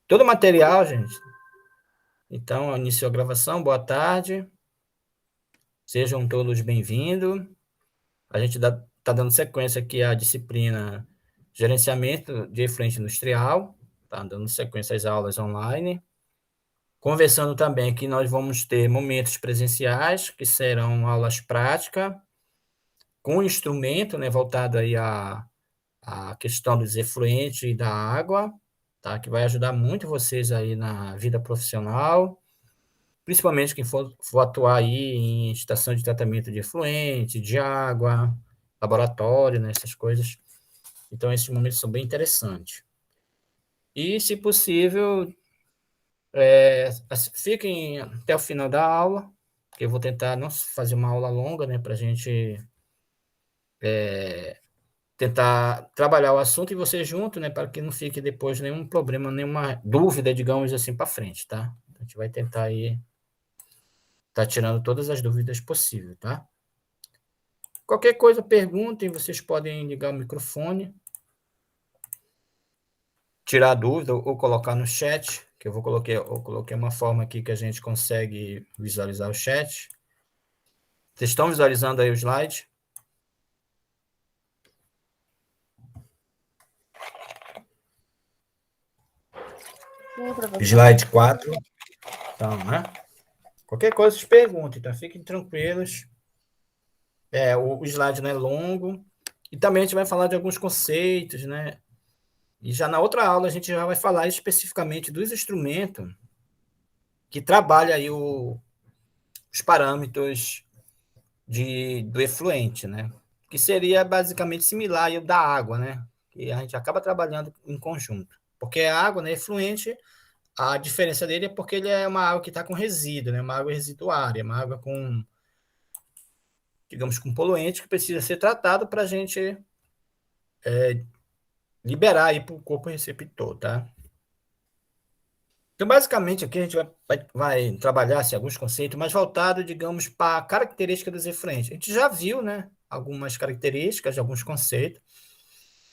todo o material, gente. Então, iniciou a gravação, boa tarde. Sejam todos bem-vindos. A gente está dando sequência aqui à disciplina Gerenciamento de Efluente Industrial, está dando sequência às aulas online. Conversando também que nós vamos ter momentos presenciais, que serão aulas práticas, com instrumento, né, voltado aí à questão dos efluentes e da água, tá? Que vai ajudar muito vocês aí na vida profissional, principalmente quem for atuar aí em estação de tratamento de efluente, de água, laboratório, né, essas coisas. Então, esses momentos são bem interessantes. E, se possível, fiquem até o final da aula, que eu vou tentar não fazer uma aula longa, né, para a gente tentar trabalhar o assunto e você junto, né, para que não fique depois nenhum problema, nenhuma dúvida, digamos assim, para frente, tá? A gente vai tentar aí tá tirando todas as dúvidas possíveis, tá? Qualquer coisa, perguntem, vocês podem ligar o microfone, tirar a dúvida ou colocar no chat, que eu coloquei uma forma aqui que a gente consegue visualizar o chat. Vocês estão visualizando aí o slide? Sim, professor. Slide 4. Então, né? Qualquer coisa, vocês perguntem, tá? Fiquem tranquilos. O slide não é longo. E também a gente vai falar de alguns conceitos, né? E já na outra aula a gente já vai falar especificamente dos instrumentos que trabalham aí os parâmetros do efluente, né? Que seria basicamente similar ao da água, né? Que a gente acaba trabalhando em conjunto. Porque a água, né, efluente, a diferença dele é porque ele é uma água que está com resíduo, né? Uma água residuária, uma água com, digamos, com poluente que precisa ser tratado para a gente liberar aí para o corpo receptor, tá? Então, basicamente, aqui a gente vai trabalhar assim, alguns conceitos mais voltados, digamos, para a característica dos efluentes. A gente já viu, né, algumas características, alguns conceitos.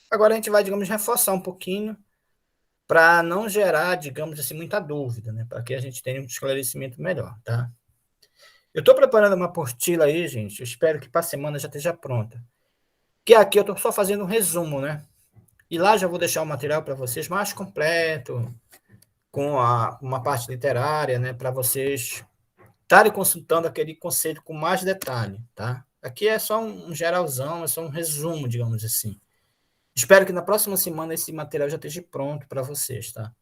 Agora a gente vai, digamos, reforçar um pouquinho para não gerar, digamos assim, muita dúvida, né, para que a gente tenha um esclarecimento melhor, tá? Eu estou preparando uma apostila aí, gente, eu espero que para a semana já esteja pronta. Que aqui eu estou só fazendo um resumo, né? E lá já vou deixar o material para vocês mais completo, com uma parte literária, né, para vocês estarem consultando aquele conceito com mais detalhe, tá? Aqui é só um geralzão, é só um resumo, digamos assim. Espero que na próxima semana esse material já esteja pronto para vocês, tá?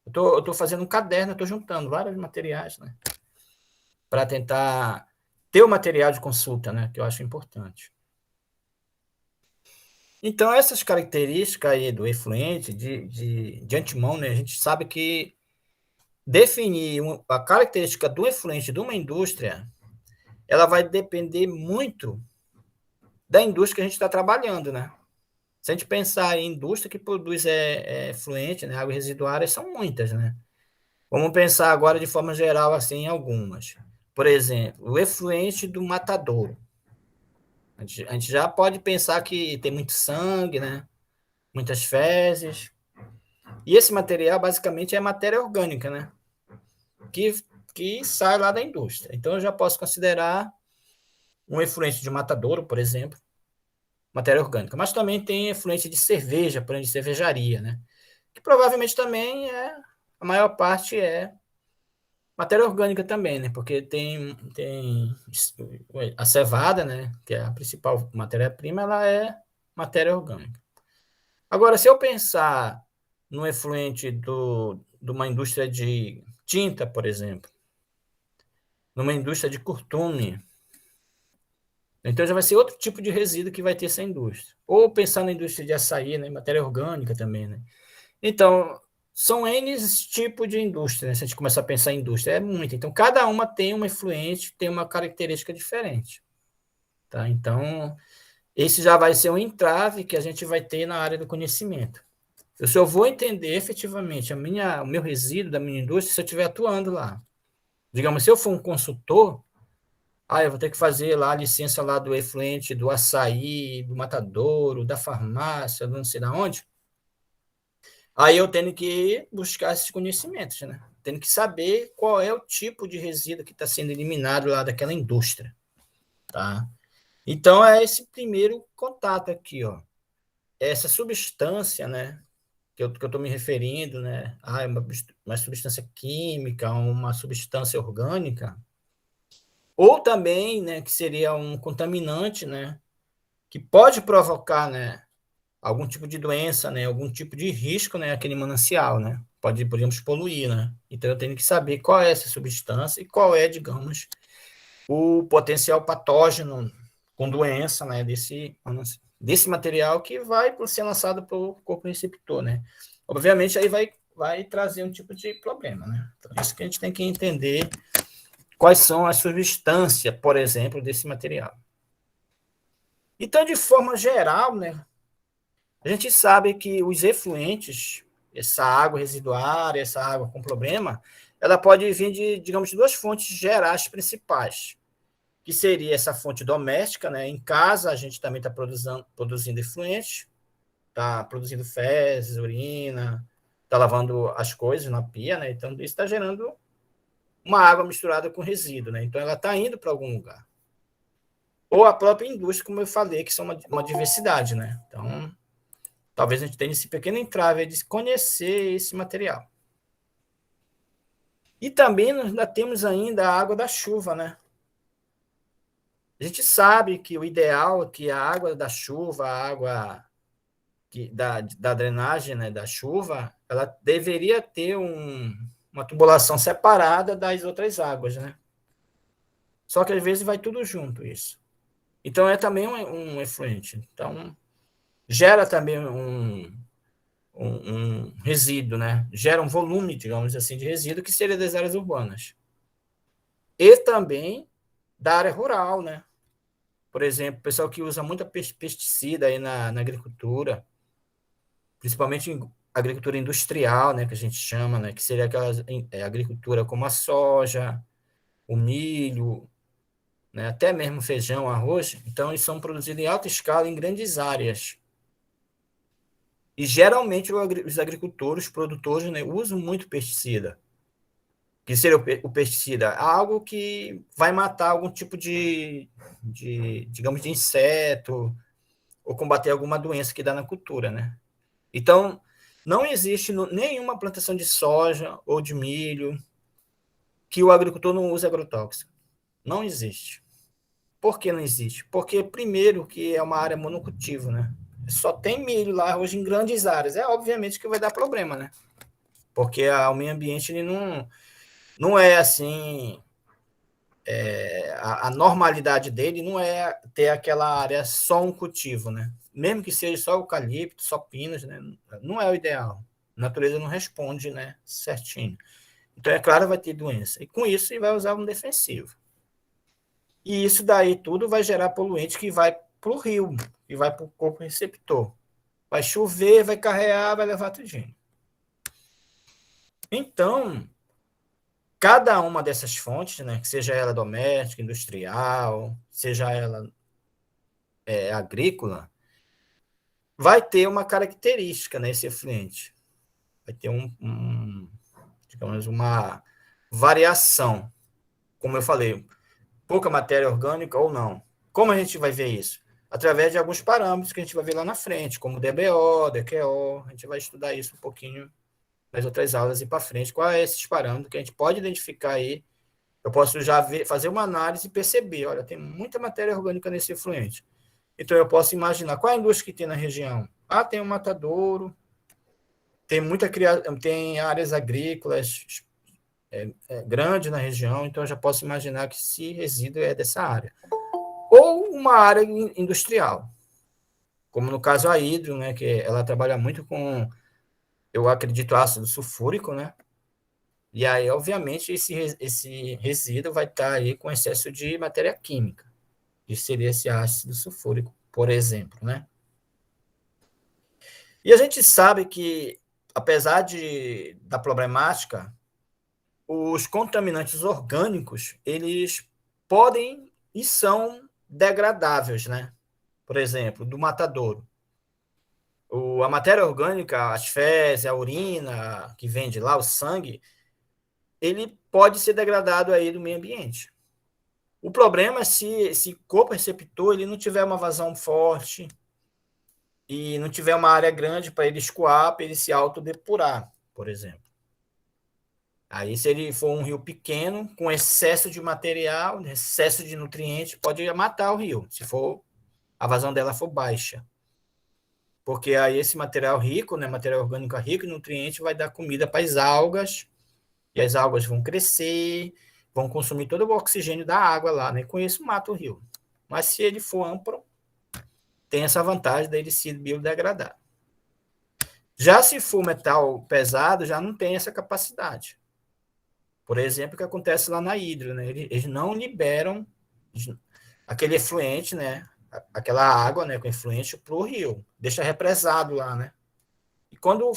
Eu tô fazendo um caderno, eu tô juntando vários materiais, né? Para tentar ter o material de consulta, né? Que eu acho importante. Então, essas características aí do efluente, de antemão, né? A gente sabe que definir a característica do efluente de uma indústria, ela vai depender muito da indústria que a gente está trabalhando, né? Se a gente pensar em indústria que produz efluente, né, águas residuárias, são muitas, né? Vamos pensar agora de forma geral assim em algumas. Por exemplo, o efluente do matadouro. A gente já pode pensar que tem muito sangue, né? Muitas fezes. E esse material basicamente é matéria orgânica, né? Que, que sai lá da indústria. Então eu já posso considerar um efluente de matadouro, por exemplo, matéria orgânica. Mas também tem efluente de cerveja, por exemplo, de cervejaria, né? Que provavelmente também a maior parte é matéria orgânica também, né? Porque tem a cevada, né? Que é a principal matéria-prima, ela é matéria orgânica. Agora, se eu pensar no efluente de uma indústria de tinta, por exemplo, numa indústria de curtume, então já vai ser outro tipo de resíduo que vai ter essa indústria. Ou pensar na indústria de açaí, né? Matéria orgânica também, né? Então, são N tipos de indústria, né? Se a gente começar a pensar em indústria, é muito. Então, cada uma tem uma influente, tem uma característica diferente. Tá? Então, esse já vai ser um entrave que a gente vai ter na área do conhecimento. Eu só vou entender efetivamente o meu resíduo da minha indústria se eu estiver atuando lá. Digamos, se eu for um consultor, eu vou ter que fazer lá a licença lá do efluente, do açaí, do matadouro, da farmácia, do não sei da onde. Aí eu tenho que buscar esses conhecimentos, né? Tenho que saber qual é o tipo de resíduo que está sendo eliminado lá daquela indústria, tá? Então, é esse primeiro contato aqui, ó. Essa substância, né, que eu estou me referindo, né? Ah, é uma substância química, uma substância orgânica, ou também, né, que seria um contaminante, né, que pode provocar, né, algum tipo de doença, né, algum tipo de risco, né, aquele manancial, né? Podemos poluir, né? Então eu tenho que saber qual é essa substância e qual é, digamos, o potencial patógeno com doença, né, desse material que vai ser lançado pelo corpo receptor, né? Obviamente aí vai trazer um tipo de problema, né? Então, isso que a gente tem que entender quais são as substâncias, por exemplo, desse material. Então, de forma geral, né, a gente sabe que os efluentes, essa água residuária, essa água com problema, ela pode vir de, digamos, de duas fontes gerais principais, que seria essa fonte doméstica, né? Em casa, a gente também está produzindo efluentes, está produzindo fezes, urina, está lavando as coisas na pia, né? Então, isso está gerando uma água misturada com resíduo, né? Então, ela está indo para algum lugar. Ou a própria indústria, como eu falei, que são uma diversidade, né? Então, talvez a gente tenha esse pequeno entrave de conhecer esse material. E também nós ainda temos ainda a água da chuva, né? A gente sabe que o ideal é que a água da chuva, a água da drenagem, né, da chuva, ela deveria ter uma tubulação separada das outras águas, né? Só que às vezes vai tudo junto isso. Então é também um efluente. Então gera também um resíduo, né? Gera um volume, digamos assim, de resíduo que seria das áreas urbanas. E também da área rural, né? Por exemplo, o pessoal que usa muito pesticida aí na agricultura, principalmente em agricultura industrial, né, que a gente chama, né, que seria aquela agricultura como a soja, o milho, né, até mesmo feijão, arroz. Então, eles são produzidos em alta escala em grandes áreas. E geralmente os agricultores, os produtores, né, usam muito pesticida. Que seria o pesticida? Algo que vai matar algum tipo digamos, de inseto ou combater alguma doença que dá na cultura, né? Então, não existe nenhuma plantação de soja ou de milho que o agricultor não use agrotóxico. Não existe. Por que não existe? Porque, primeiro, que é uma área monocultivo, né? Só tem milho lá hoje em grandes áreas. É obviamente que vai dar problema, né? Porque o meio ambiente ele não é assim. A normalidade dele não é ter aquela área só um cultivo, né? Mesmo que seja só eucalipto, só pinos, né? Não é o ideal. A natureza não responde, né? Certinho. Então, é claro, vai ter doença. E com isso, ele vai usar um defensivo. E isso daí tudo vai gerar poluente que vai para o rio, e vai para o corpo receptor. Vai chover, vai carrear, vai levar tudinho. Então, cada uma dessas fontes, né, que seja ela doméstica, industrial, seja ela agrícola, vai ter uma característica nesse efluente. Vai ter digamos, uma variação. Como eu falei, pouca matéria orgânica ou não. Como a gente vai ver isso? Através de alguns parâmetros que a gente vai ver lá na frente, como DBO, DQO, a gente vai estudar isso um pouquinho nas outras aulas e para frente. Quais são esses parâmetros que a gente pode identificar aí? Eu posso já fazer uma análise e perceber, olha, tem muita matéria orgânica nesse efluente. Então eu posso imaginar qual é a indústria que tem na região. Ah, tem o matadouro, tem áreas agrícolas grandes na região, então eu já posso imaginar que esse resíduo é dessa área. Ou uma área industrial, como no caso a Hidro, né, que ela trabalha muito com, eu acredito, ácido sulfúrico, né? E aí, obviamente, esse resíduo vai estar aí com excesso de matéria química, que seria esse ácido sulfúrico, por exemplo, né? E a gente sabe que, apesar da problemática, os contaminantes orgânicos, eles podem e são degradáveis, né? Por exemplo, do matadouro. A matéria orgânica, as fezes, a urina que vem de lá, o sangue, ele pode ser degradado aí do meio ambiente. O problema é se esse corpo receptor ele não tiver uma vazão forte e não tiver uma área grande para ele escoar, para ele se autodepurar, por exemplo. Aí, se ele for um rio pequeno, com excesso de material, excesso de nutrientes, pode matar o rio, se for a vazão dela for baixa. Porque aí esse material rico, né, material orgânico rico em nutrientes, vai dar comida para as algas, e as algas vão crescer, vão consumir todo o oxigênio da água lá, né? Com isso mata o rio. Mas se ele for amplo, tem essa vantagem dele se biodegradar. Já se for metal pesado, já não tem essa capacidade. Por exemplo, o que acontece lá na hidro, né? Eles não liberam aquele efluente, né? Aquela água, né, com efluente para o rio, deixa represado lá, né? E quando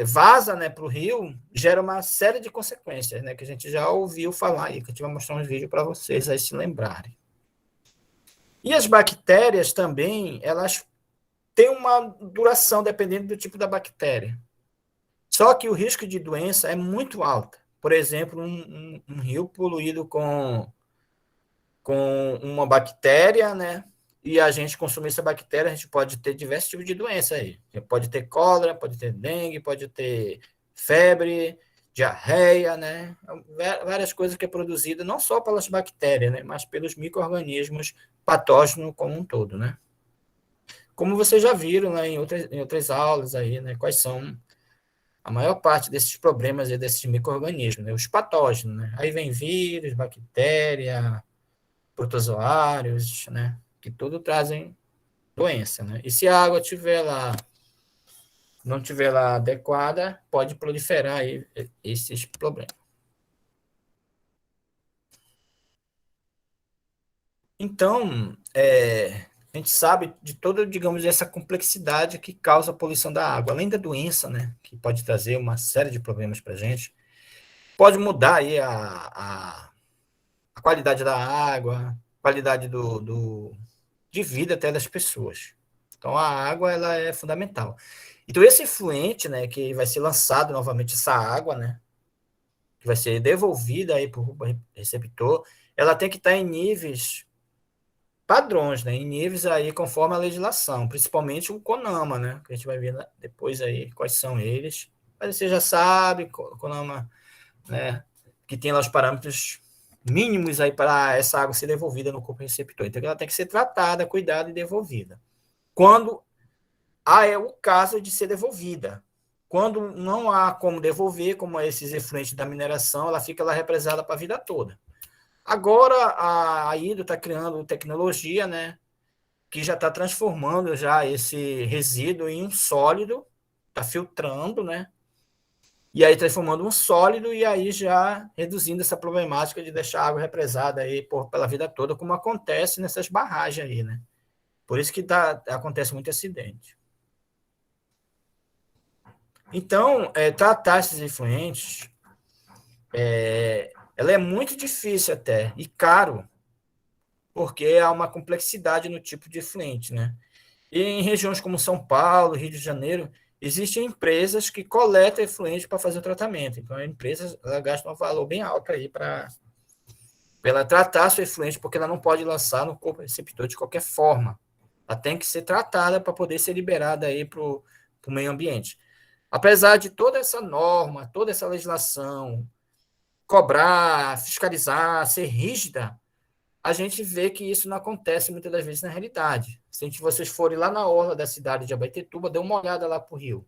vaza, né, para o rio, gera uma série de consequências, né, que a gente já ouviu falar e que a gente vai mostrar uns vídeos para vocês aí se lembrarem. E as bactérias também, elas têm uma duração dependendo do tipo da bactéria. Só que o risco de doença é muito alto. Por exemplo, um rio poluído com uma bactéria, né? E a gente consumir essa bactéria, a gente pode ter diversos tipos de doença aí. Pode ter cólera, pode ter dengue, pode ter febre, diarreia, né? Várias coisas que é produzida não só pelas bactérias, né? Mas pelos micro-organismos patógenos como um todo, né? Como vocês já viram, né, em outras aulas aí, né? Quais são a maior parte desses problemas e desses micro-organismos, né? Os patógenos, né? Aí vem vírus, bactéria, protozoários, né? Que tudo trazem doença, né? E se a água tiver lá, não tiver lá adequada, pode proliferar aí esses problemas. Então, a gente sabe de toda, digamos, essa complexidade que causa a poluição da água, além da doença, né? Que pode trazer uma série de problemas para a gente, pode mudar aí a qualidade da água, qualidade de vida até das pessoas. Então, a água ela é fundamental. Então, esse efluente, né, que vai ser lançado novamente, essa água, né, que vai ser devolvida aí para o receptor, ela tem que estar em níveis padrões, né, em níveis aí conforme a legislação, principalmente o CONAMA, né, que a gente vai ver depois aí quais são eles. Mas você já sabe, CONAMA, né, que tem lá os parâmetros mínimos aí para essa água ser devolvida no corpo receptor. Então, ela tem que ser tratada, cuidada e devolvida. Quando é o caso de ser devolvida. Quando não há como devolver, como esses efluentes da mineração, ela fica lá represada para a vida toda. Agora, a Hidro está criando tecnologia, né, que já está transformando já esse resíduo em um sólido, está filtrando, né, e aí transformando um sólido e aí já reduzindo essa problemática de deixar a água represada aí pela vida toda, como acontece nessas barragens aí, né. Por isso que acontece muito acidente. Então, tratar esses efluentes, ela é muito difícil até, e caro, porque há uma complexidade no tipo de efluente, né? E em regiões como São Paulo, Rio de Janeiro, existem empresas que coletam efluente para fazer o tratamento. Então, a empresa ela gasta um valor bem alto aí para ela tratar seu efluente, porque ela não pode lançar no corpo receptor de qualquer forma. Ela tem que ser tratada para poder ser liberada aí para o meio ambiente. Apesar de toda essa norma, toda essa legislação, cobrar, fiscalizar, ser rígida, a gente vê que isso não acontece muitas das vezes na realidade. Se vocês forem lá na orla da cidade de Abaetetuba, dê uma olhada lá para o rio.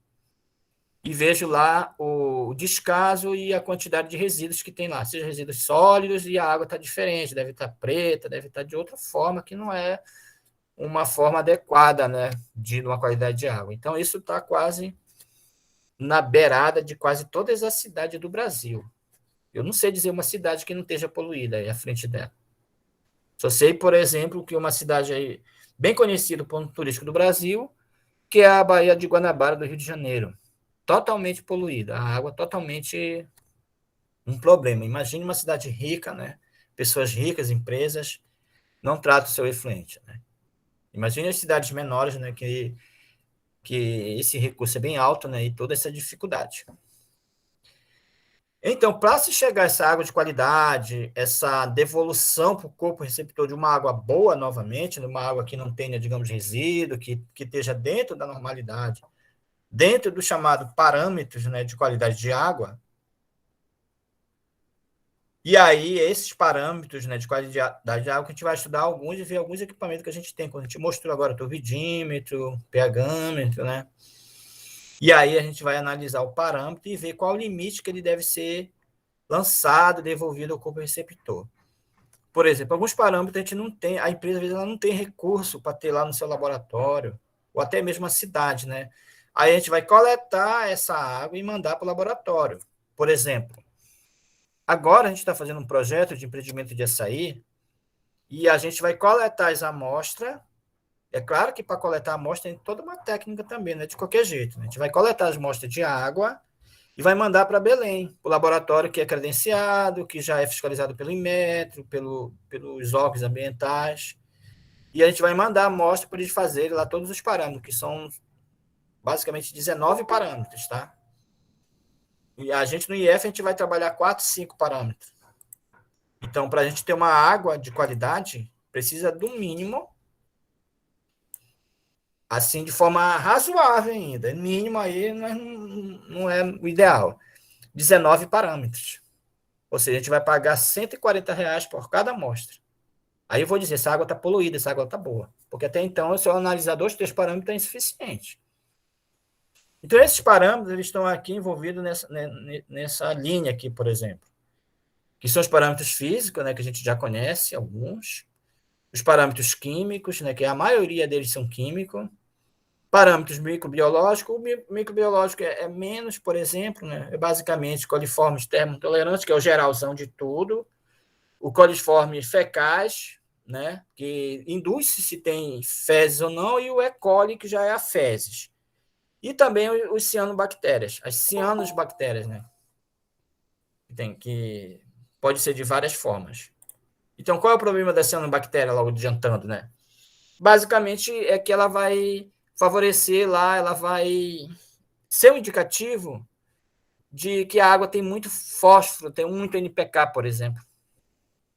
E vejo lá o descaso e a quantidade de resíduos que tem lá. Sejam resíduos sólidos e a água está diferente, deve estar preta, deve estar de outra forma, que não é uma forma adequada, né, de uma qualidade de água. Então, isso está quase na beirada de quase todas as cidades do Brasil. Eu não sei dizer uma cidade que não esteja poluída aí à frente dela. Só sei, por exemplo, que uma cidade aí bem conhecida, ponto turístico do Brasil, que é a Baía de Guanabara, do Rio de Janeiro. Totalmente poluída, a água totalmente um problema. Imagine uma cidade rica, né? Pessoas ricas, empresas, não tratam o seu efluente, né? Imagine as cidades menores, né, que esse recurso é bem alto, né, e toda essa dificuldade. Então, para se chegar a essa água de qualidade, essa devolução para o corpo receptor de uma água boa novamente, de uma água que não tenha, digamos, resíduo, que esteja dentro da normalidade, dentro do chamado parâmetros, né, de qualidade de água. E aí, esses parâmetros, né, de qualidade de água, que a gente vai estudar alguns e ver alguns equipamentos que a gente tem. Quando a gente mostrou agora turbidímetro, pHmetro, né? E aí a gente vai analisar o parâmetro e ver qual o limite que ele deve ser lançado, devolvido ao corpo receptor. Por exemplo, alguns parâmetros a gente não tem, a empresa às vezes ela não tem recurso para ter lá no seu laboratório, ou até mesmo a cidade, né? Aí a gente vai coletar essa água e mandar para o laboratório. Por exemplo, agora a gente está fazendo um projeto de empreendimento de açaí e a gente vai coletar as amostras. É claro que para coletar a amostra tem toda uma técnica também, né? De qualquer jeito. Né? A gente vai coletar as amostras de água e vai mandar para Belém, o laboratório que é credenciado, que já é fiscalizado pelo Inmetro, pelos órgãos ambientais. E a gente vai mandar a amostra para eles fazerem lá todos os parâmetros, que são basicamente 19 parâmetros, tá? E a gente no IF a gente vai trabalhar 4, 5 parâmetros. Então, para a gente ter uma água de qualidade, precisa do mínimo, assim, de forma razoável ainda. Mínimo aí não é o ideal. 19 parâmetros. Ou seja, a gente vai pagar R$ 140 por cada amostra. Aí eu vou dizer, essa água está poluída, essa água está boa. Porque até então, se eu analisar 2, 3 parâmetros, é insuficiente. Então, esses parâmetros eles estão aqui envolvidos nessa linha aqui, por exemplo. Que são os parâmetros físicos, né, que a gente já conhece, alguns. Os parâmetros químicos, né, que a maioria deles são químicos. Parâmetros microbiológicos. O microbiológico é menos, por exemplo, né, é basicamente coliformes termotolerantes, que é o geralzão de tudo. O coliforme fecais, né, que induz se tem fezes ou não, e o E. coli, que já é a fezes. E também os cianobactérias, as cianosbactérias, né, que pode ser de várias formas. Então, qual é o problema da cianobactéria, logo adiantando, né? Basicamente é que ela vai favorecer lá, ela vai ser um indicativo de que a água tem muito fósforo, tem muito NPK, por exemplo.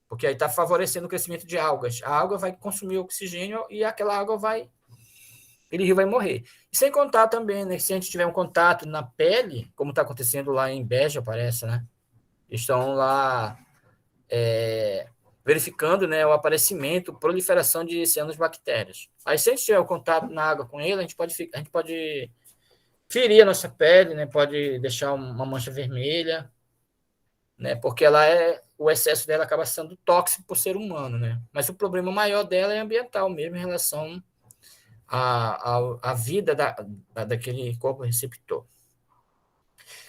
Porque aí está favorecendo o crescimento de algas. A alga vai consumir oxigênio e aquela água vai. Aquele rio vai morrer. E sem contar também, né? Se a gente tiver um contato na pele, como está acontecendo lá em Beja, parece, né? Estão lá verificando, né, o aparecimento, proliferação de cianobactérias. Aí, se a gente tiver o contato na água com ele, a gente pode ferir a nossa pele, né? Pode deixar uma mancha vermelha, né? Porque o excesso dela acaba sendo tóxico para o ser humano, né? Mas o problema maior dela é ambiental mesmo, em relação à vida daquele corpo receptor.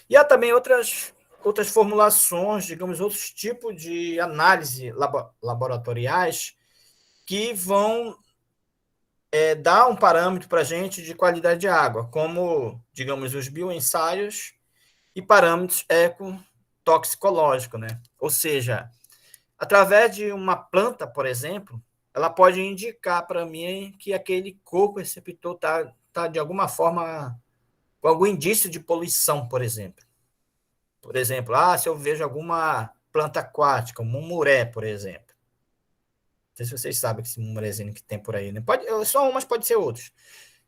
E há também outras formulações, digamos, outros tipos de análise laboratoriais que vão dar um parâmetro para a gente de qualidade de água, como, digamos, os bioensaios e parâmetros ecotoxicológicos, né? Ou seja, através de uma planta, por exemplo, ela pode indicar para mim que aquele corpo receptor está, de alguma forma, com algum indício de poluição, por exemplo. Por exemplo, se eu vejo alguma planta aquática, um mumuré, por exemplo. Não sei se vocês sabem que esse mumurezinho que tem por aí, né? Só um, mas pode ser outros.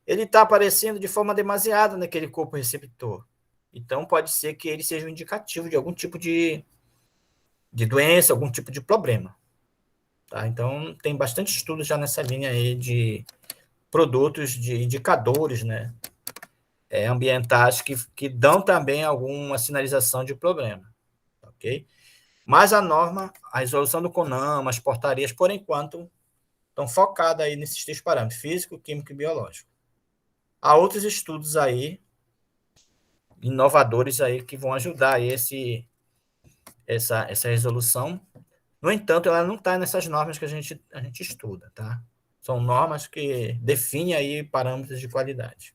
Ele está aparecendo de forma demasiada naquele corpo receptor. Então, pode ser que ele seja um indicativo de algum tipo de doença, algum tipo de problema. Tá? Então, tem bastante estudo já nessa linha aí de produtos, de indicadores, né, ambientais que dão também alguma sinalização de problema. Ok? Mas a norma, a resolução do CONAMA, as portarias, por enquanto, estão focadas aí nesses 3 parâmetros, físico, químico e biológico. Há outros estudos aí, inovadores aí, que vão ajudar aí essa resolução. No entanto, ela não está nessas normas que a gente estuda, tá? São normas que definem aí parâmetros de qualidade.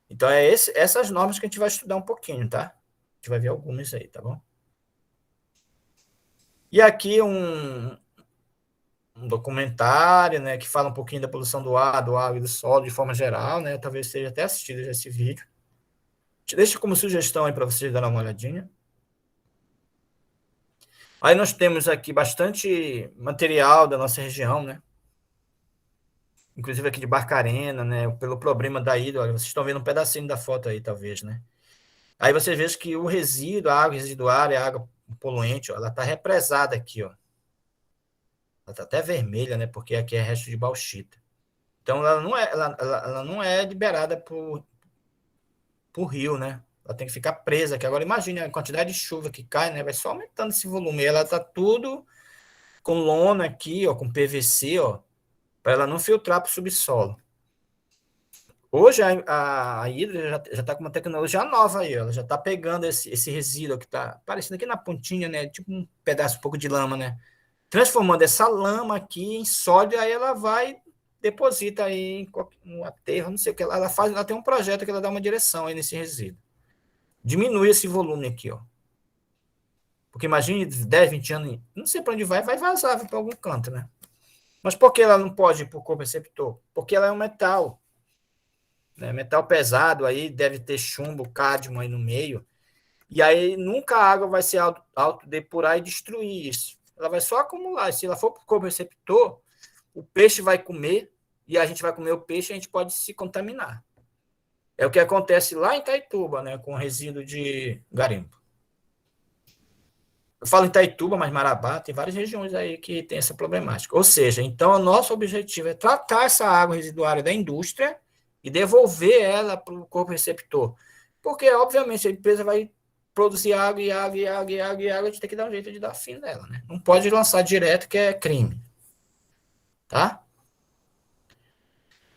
Então, essas normas que a gente vai estudar um pouquinho, tá? A gente vai ver algumas aí, tá bom? E aqui um documentário, né, que fala um pouquinho da poluição do ar e do solo de forma geral, né? Talvez seja até assistido esse vídeo. Te deixo como sugestão aí para vocês darem uma olhadinha. Aí nós temos aqui bastante material da nossa região, né? Inclusive aqui de Barcarena, né? Pelo problema da ida, olha, vocês estão vendo um pedacinho da foto aí, talvez, né? Aí vocês veem que o resíduo, a água residuária, a água poluente, ó, ela está represada aqui, ó. Ela está até vermelha, né? Porque aqui é resto de bauxita. Então ela não é liberada por rio, né? Ela tem que ficar presa aqui. Agora imagine a quantidade de chuva que cai, né? Vai só aumentando esse volume. E ela está tudo com lona aqui, ó, com PVC, ó, para ela não filtrar para o subsolo. Hoje a Hidra já está com uma tecnologia nova aí, ó. Ela já está pegando esse resíduo que está aparecendo aqui na pontinha, né? Tipo um pedaço, um pouco de lama, né? Transformando essa lama aqui em sódio, aí ela vai, deposita aí em um aterro, não sei o que. Ela tem um projeto que ela dá uma direção aí nesse resíduo. Diminui esse volume aqui, ó. Porque imagine 10, 20 anos, não sei para onde vai vazar para algum canto, né? Mas por que ela não pode ir para o corpo receptor? Porque ela é um metal. Né? Metal pesado, aí deve ter chumbo, cádmio aí no meio. E aí nunca a água vai se autodepurar e destruir isso. Ela vai só acumular. Se ela for para o corpo receptor, o peixe vai comer e a gente vai comer o peixe e a gente pode se contaminar. É o que acontece lá em Itaituba, né, com o resíduo de garimpo. Eu falo em Itaituba, mas Marabá tem várias regiões aí que tem essa problemática. Ou seja, então o nosso objetivo é tratar essa água residuária da indústria e devolver ela para o corpo receptor. Porque, obviamente, a empresa vai produzir água e água e água e água e água, a gente tem que dar um jeito de dar fim nela, né? Não pode lançar direto, que é crime. Tá?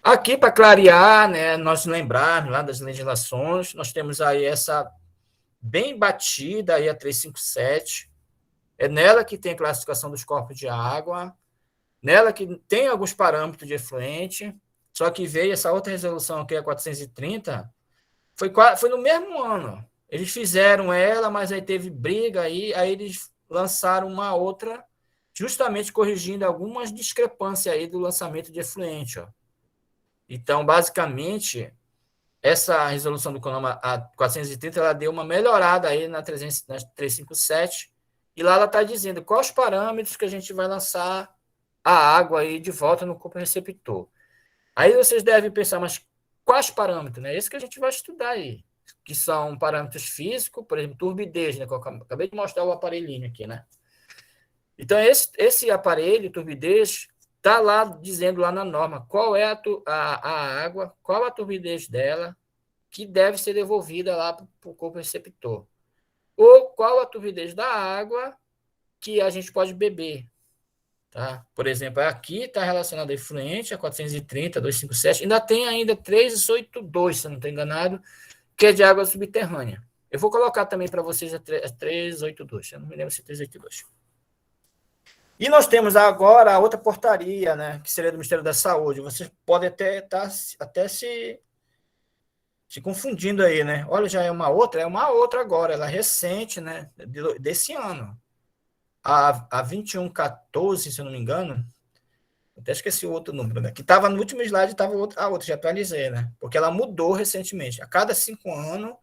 Aqui, para clarear, né, nós lembrarmos lá das legislações, nós temos aí essa bem batida aí a 357. É nela que tem a classificação dos corpos de água, nela que tem alguns parâmetros de efluente, só que veio essa outra resolução aqui, a 430, foi no mesmo ano. Eles fizeram ela, mas aí teve briga aí eles lançaram uma outra, justamente corrigindo algumas discrepâncias aí do lançamento de efluente. Ó. Então, basicamente, essa resolução do CONAMA, a 430, ela deu uma melhorada aí na 357, e lá ela está dizendo quais os parâmetros que a gente vai lançar a água aí de volta no corpo receptor. Aí vocês devem pensar, mas quais parâmetros? Né? Esse que a gente vai estudar aí, que são parâmetros físicos, por exemplo, turbidez, né? Que eu acabei de mostrar o aparelhinho aqui, né? Então, esse aparelho, turbidez, está lá dizendo lá na norma qual é a água, qual a turbidez dela, que deve ser devolvida lá para o corpo receptor. Ou qual a turbidez da água que a gente pode beber. Tá? Por exemplo, aqui está relacionado a efluente, a 430, 257, ainda tem ainda 382, se eu não estou enganado, que é de água subterrânea. Eu vou colocar também para vocês a 382, eu não me lembro se é 382. E nós temos agora a outra portaria, né, que seria do Ministério da Saúde. Vocês podem até se confundindo aí, né? Olha, já é uma outra agora, ela é recente, né, desse ano. A 2114, se eu não me engano, até esqueci o outro número, né? Que estava no último slide, estava a outra, já atualizei, né? Porque ela mudou recentemente. A cada 5 anos,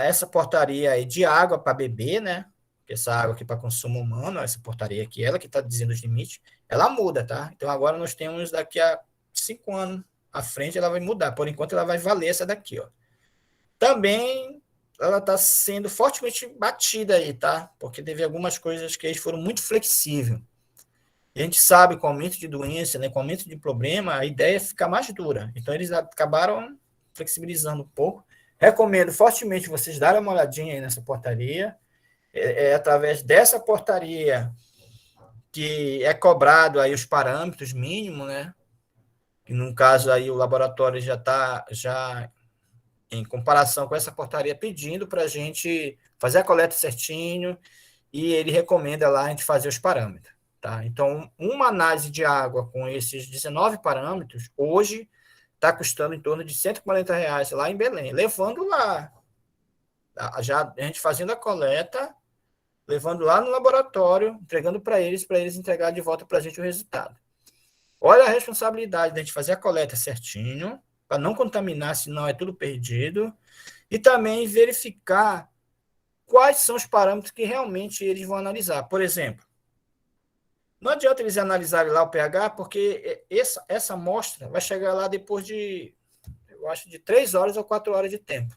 essa portaria aí de água para beber, né? Essa água aqui para consumo humano, essa portaria aqui, ela que está dizendo os limites, ela muda, tá? Então agora nós temos daqui a 5 anos à frente, ela vai mudar. Por enquanto, ela vai valer essa daqui, ó. Também ela está sendo fortemente batida aí, tá? Porque teve algumas coisas que eles foram muito flexíveis. E a gente sabe que com o aumento de doença, né, com o aumento de problema, a ideia é ficar mais dura. Então, eles acabaram flexibilizando um pouco. Recomendo fortemente vocês darem uma olhadinha aí nessa portaria. É através dessa portaria que é cobrado aí os parâmetros mínimos, né? Que no caso aí o laboratório já está em comparação com essa portaria pedindo para a gente fazer a coleta certinho e ele recomenda lá a gente fazer os parâmetros. Tá? Então, uma análise de água com esses 19 parâmetros, hoje, está custando em torno de R$ 140 lá em Belém, levando lá, já a gente fazendo a coleta levando lá no laboratório, entregando para eles entregar de volta para a gente o resultado. Olha a responsabilidade da gente fazer a coleta certinho, para não contaminar, senão é tudo perdido, e também verificar quais são os parâmetros que realmente eles vão analisar. Por exemplo, não adianta eles analisarem lá o pH, porque essa amostra vai chegar lá depois de, eu acho, de 3 horas ou 4 horas de tempo.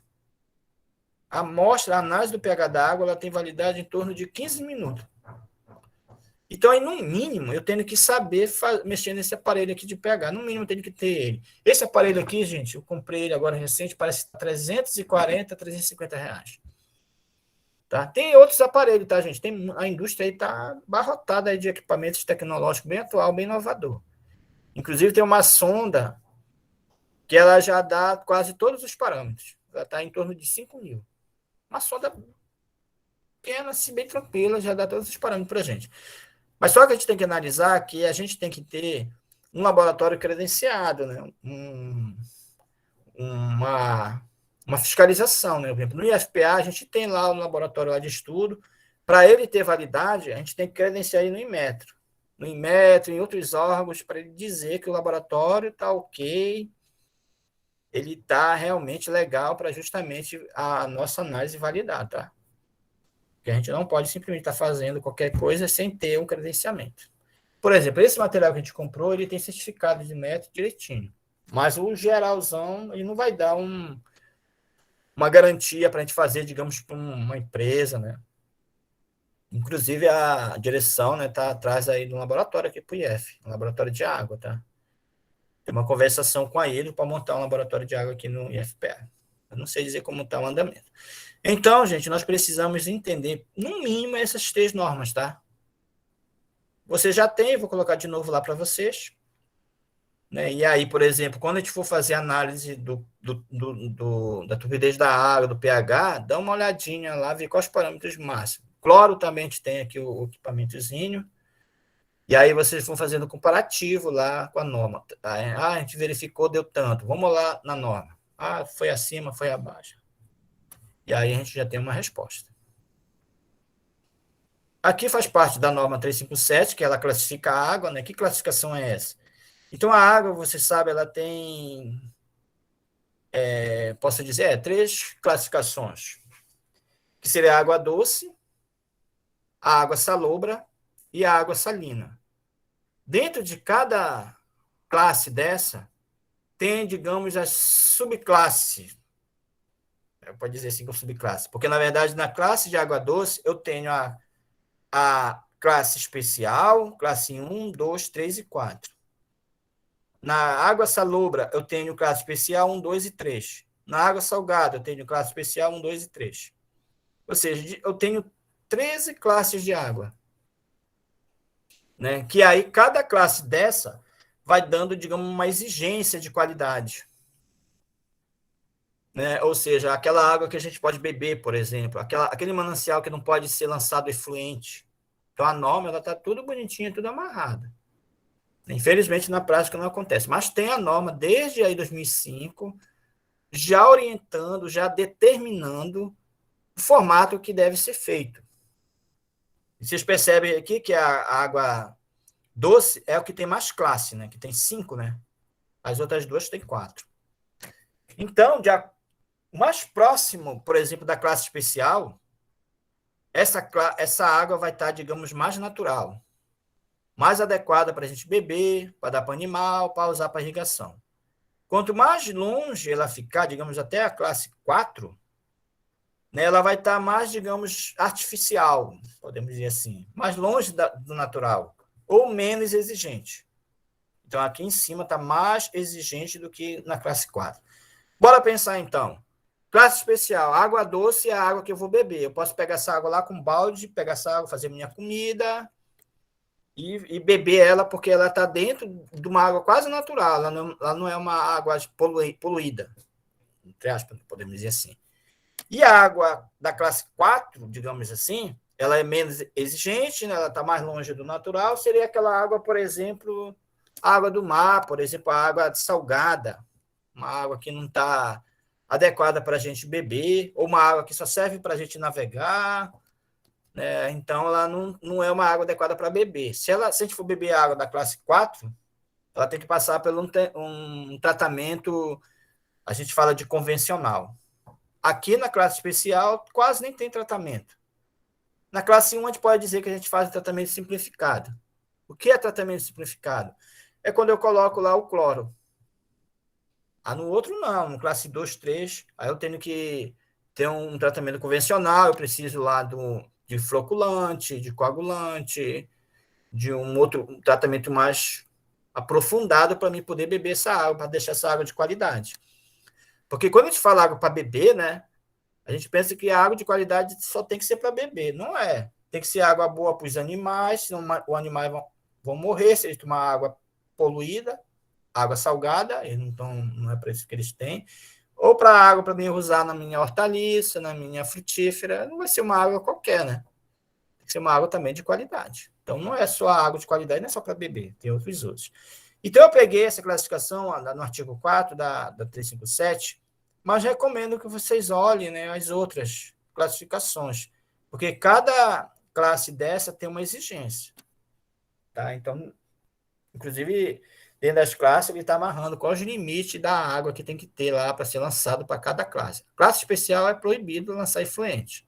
A amostra, a análise do pH da água, ela tem validade em torno de 15 minutos. Então, aí, no mínimo, eu tenho que saber mexer nesse aparelho aqui de pH. No mínimo, eu tenho que ter ele. Esse aparelho aqui, gente, eu comprei ele agora recente, parece R$340, R$350. Tá? Tem outros aparelhos, tá, gente? A indústria aí está abarrotada aí de equipamentos tecnológicos bem atual, bem inovador. Inclusive, tem uma sonda que ela já dá quase todos os parâmetros. Ela está em torno de 5 mil. Uma sonda pequena, assim, bem tranquila, já dá todos os parâmetros para a gente. Mas só que a gente tem que analisar que a gente tem que ter um laboratório credenciado, né? Uma fiscalização, né? Por exemplo, no IFPA, a gente tem lá um laboratório lá de estudo. Para ele ter validade, a gente tem que credenciar ele no Inmetro. No Inmetro, em outros órgãos, para ele dizer que o laboratório está ok, ele está realmente legal para justamente a nossa análise validar, tá? Porque a gente não pode simplesmente estar fazendo qualquer coisa sem ter um credenciamento. Por exemplo, esse material que a gente comprou, ele tem certificado de método direitinho. Mas o geralzão, ele não vai dar uma garantia para a gente fazer, digamos, para uma empresa, né? Inclusive, a direção, né, tá atrás aí de um laboratório aqui para o IF, um laboratório de água, tá? Tem uma conversação com a ele para montar um laboratório de água aqui no IFPA. Eu não sei dizer como está o andamento. Então, gente, nós precisamos entender, no mínimo, essas 3 normas, tá? Você já tem, vou colocar de novo lá para vocês. Né? E aí, por exemplo, quando a gente for fazer análise da turbidez da água, do pH, dá uma olhadinha lá, ver quais os parâmetros máximos. Cloro também a gente tem aqui o equipamentozinho. E aí vocês vão fazendo comparativo lá com a norma. A gente verificou, deu tanto. Vamos lá na norma. Foi acima, foi abaixo. E aí a gente já tem uma resposta. Aqui faz parte da norma 357, que ela classifica a água, né? Que classificação é essa? Então, a água, você sabe, ela tem, posso dizer, 3 classificações, que seria a água doce, a água salobra e a água salina. Dentro de cada classe dessa, tem, digamos, as subclasses. Pode dizer assim, que é subclasse. Porque, na verdade, na classe de água doce, eu tenho a classe especial, classe 1, 2, 3 e 4. Na água salobra, eu tenho classe especial 1, 2 e 3. Na água salgada, eu tenho classe especial 1, 2 e 3. Ou seja, eu tenho 13 classes de água. Né? Que aí, cada classe dessa vai dando, digamos, uma exigência de qualidade. Né? Ou seja, aquela água que a gente pode beber, por exemplo, aquele manancial que não pode ser lançado efluente. Então, a norma está tudo bonitinha, tudo amarrada. Infelizmente, na prática não acontece. Mas tem a norma, desde aí 2005, já orientando, já determinando o formato que deve ser feito. E vocês percebem aqui que a água doce é o que tem mais classe, né? Que tem 5, né? As outras 2 têm 4. Então, o mais próximo, por exemplo, da classe especial, essa água vai estar, digamos, mais natural, mais adequada para a gente beber, para dar para animal, para usar para irrigação. Quanto mais longe ela ficar, digamos, até a classe 4, né, ela vai estar mais, digamos, artificial, podemos dizer assim, mais longe do natural, ou menos exigente. Então, aqui em cima está mais exigente do que na classe 4. Bora pensar, então. Classe especial, água doce é a água que eu vou beber. Eu posso pegar essa água lá com balde, pegar essa água, fazer minha comida e beber ela, porque ela está dentro de uma água quase natural. Ela não é uma água poluída, entre aspas, podemos dizer assim. E a água da classe 4, digamos assim, ela é menos exigente, né? Ela está mais longe do natural. Seria aquela água, por exemplo, a água do mar, por exemplo, a água salgada, uma água que não está adequada para a gente beber, ou uma água que só serve para a gente navegar, né? Então ela não é uma água adequada para beber. Se a gente for beber água da classe 4, ela tem que passar por um tratamento, a gente fala de convencional. Aqui na classe especial, quase nem tem tratamento. Na classe 1, a gente pode dizer que a gente faz um tratamento simplificado. O que é tratamento simplificado? É quando eu coloco lá o cloro. No outro, não. No classe 2, 3, aí eu tenho que ter um tratamento convencional, eu preciso lá de floculante, de coagulante, de um outro tratamento mais aprofundado para mim poder beber essa água, para deixar essa água de qualidade. Porque quando a gente fala água para beber, né, a gente pensa que a água de qualidade só tem que ser para beber. Não é. Tem que ser água boa para os animais, senão os animais vão morrer se eles tomar água poluída, água salgada, então não é para isso que eles têm. Ou para água para mim usar na minha hortaliça, na minha frutífera, não vai ser uma água qualquer, né? Tem que ser uma água também de qualidade. Então não é só a água de qualidade, não é só para beber, tem outros usos. Então eu peguei essa classificação no artigo 4 da 357, mas recomendo que vocês olhem, né, as outras classificações, porque cada classe dessa tem uma exigência. Tá? Então, inclusive, dentro das classes, ele está amarrando qual os limites da água que tem que ter lá para ser lançado para cada classe. Classe especial é proibido lançar efluente.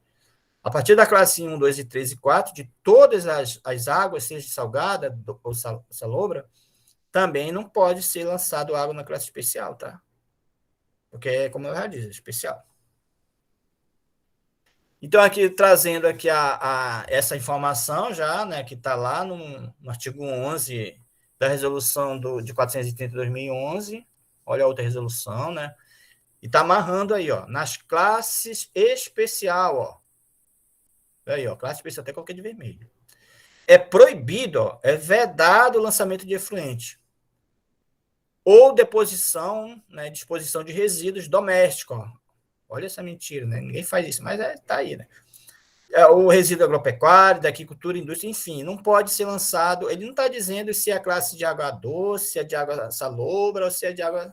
A partir da classe 1, 2, 3 e 4, de todas as águas, seja salgada ou salobra, também não pode ser lançado água na classe especial, tá? Porque, como eu já disse, é especial. Então, aqui trazendo aqui essa informação já, né, que está lá no artigo 11 da resolução de 430 de 2011, olha a outra resolução, né, e está amarrando aí, ó, nas classes especial, ó, aí, ó, classe especial, até coloquei de vermelho. É proibido, ó, é vedado o lançamento de efluente ou deposição, né, disposição de resíduos domésticos, ó. Olha essa mentira, né, ninguém faz isso, mas tá aí, né. O resíduo agropecuário, da agricultura, indústria, enfim, não pode ser lançado. Ele não está dizendo se é a classe de água doce, se é de água salobra ou se é de água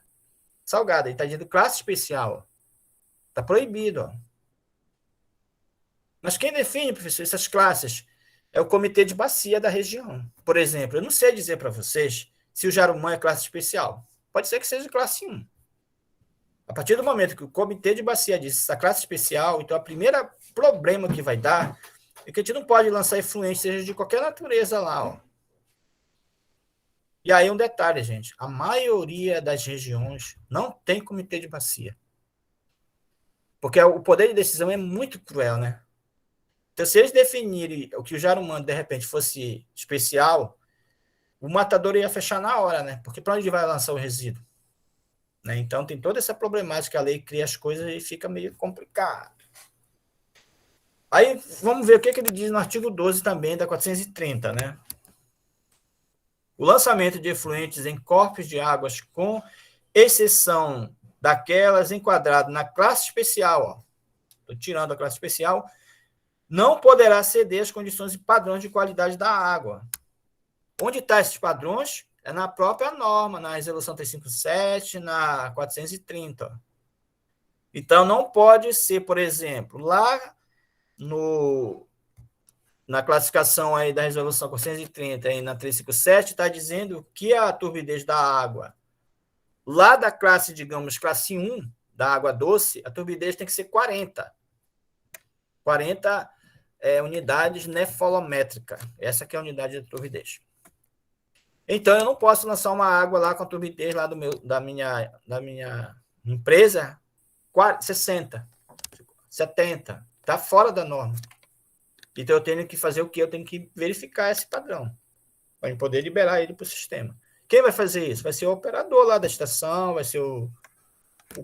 salgada. Ele está dizendo classe especial. Está proibido. Ó. Mas quem define, professor, essas classes é o comitê de bacia da região. Por exemplo, eu não sei dizer para vocês se o Jarumã é classe especial. Pode ser que seja classe 1. A partir do momento que o comitê de bacia diz essa classe especial, então o primeiro problema que vai dar é que a gente não pode lançar efluente, seja de qualquer natureza lá. Ó. E aí um detalhe, gente, a maioria das regiões não tem comitê de bacia. Porque o poder de decisão é muito cruel, né? Então, se eles definirem o que o Jarumã, de repente, fosse especial, o matador ia fechar na hora, né? Porque para onde vai lançar o resíduo? Né? Então, tem toda essa problemática, a lei cria as coisas e fica meio complicado. Aí, vamos ver o que ele diz no artigo 12 também, da 430, né? O lançamento de efluentes em corpos de águas, com exceção daquelas enquadradas na classe especial, estou tirando a classe especial, não poderá ceder às condições e padrões de qualidade da água. Onde estão esses padrões? É na própria norma, na resolução 357, na 430. Então, não pode ser, por exemplo, lá na classificação aí da resolução 430, aí na 357, está dizendo que a turbidez da água, lá da classe, digamos, classe 1, da água doce, a turbidez tem que ser 40. 40 unidades nefolométricas. Essa que é a unidade de turbidez. Então, eu não posso lançar uma água lá com a turbidez lá da minha empresa 60, 70. Está fora da norma. Então, eu tenho que fazer o quê? Eu tenho que verificar esse padrão para poder liberar ele para o sistema. Quem vai fazer isso? Vai ser o operador lá da estação, vai ser o